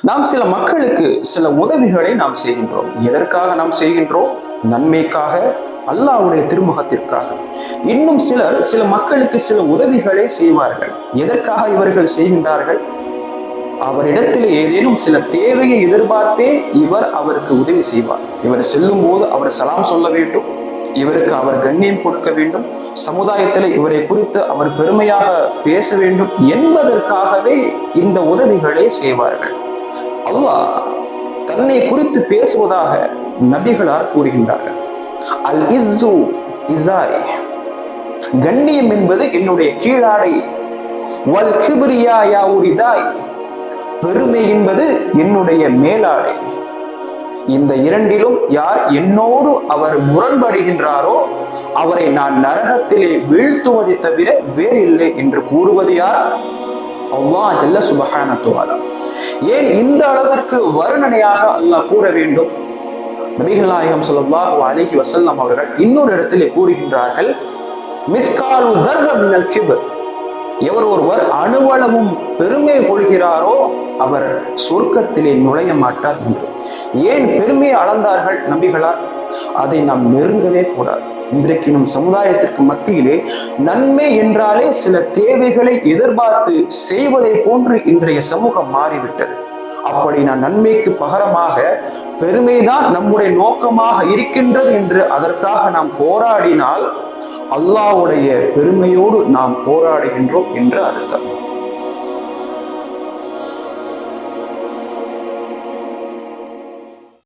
நாம் சில மக்களுக்கு சில உதவிகளை நாம் செய்கின்றோம். எதற்காக நாம் செய்கின்றோம்? நன்மைக்காக, அல்லாஹ்வுடைய திருமுகத்திற்காக. இன்னும் சிலர் சில மக்களுக்கு சில உதவிகளை செய்வார்கள். எதற்காக இவர்கள் செய்கின்றார்கள்? அவரிடத்தில் ஏதேனும் சில தேவையை எதிர்பார்த்தே இவர் அவருக்கு உதவி செய்வார். இவர் செல்லும் போது அவர் சலாம் சொல்ல வேண்டும், இவருக்கு அவர் கண்ணியம் கொடுக்க வேண்டும், சமுதாயத்தில் இவரை குறித்து அவர் பெருமையாக பேச வேண்டும் என்பதற்காகவே இந்த உதவிகளை செய்வார்கள். அல்லாஹ் தன்னை குறித்து பேசுவதாக நபிகளார் கூறுகின்றார்கள். அல் இஸ்ஸு இஸாரி, கண்ணியம் என்பது என்னுடைய கீழாடை. வல் கிப்ரியா ரிதாய், பெருமை என்பது என்னுடைய மேலாடை. இந்த இரண்டிலும் யார் என்னோடு அவர் முரண்படுகின்றாரோ அவரை நான் நரகத்திலே வீழ்த்துவதை தவிர வேறில்லை என்று கூறுவது யார்? அல்லாஹ் ஜல்ல சுப்ஹானஹு வ தஆலா. ஏன் இந்த அளவிற்கு வர்ணனையாக அல்லாஹ் கூற வேண்டும்? நபிகள் நாயகம் ஸல்லல்லாஹு அலைஹி வஸல்லம் அவர்கள் இன்னொரு இடத்திலே கூறுகின்றார்கள், மிஸ்காலு தர்ர மினல் கிப்ர், எவர் ஒருவர் அணுவளவும் பெருமை கொள்கிறாரோ அவர் சொர்க்கத்திலே நுழைய மாட்டார் என்று. ஏன் பெருமையை அளந்தார்கள் நபிகளார்? அதை நாம் நெருங்கவே கூடாது. இன்றைக்கு நம் சமுதாயத்திற்கு மத்தியிலே நன்மை என்றாலே சில தேவைகளை எதிர்பார்த்து செய்வதை போன்று இன்றைய சமூகம் மாறிவிட்டது. அப்படி நான் நன்மைக்கு பகரமாக பெருமைதான் நம்முடைய நோக்கமாக இருக்கின்றது என்று அதற்காக நாம் போராடினால் அல்லாஹ்வுடைய பெருமையோடு நாம் போராடுகின்றோம் என்று அர்த்தம்.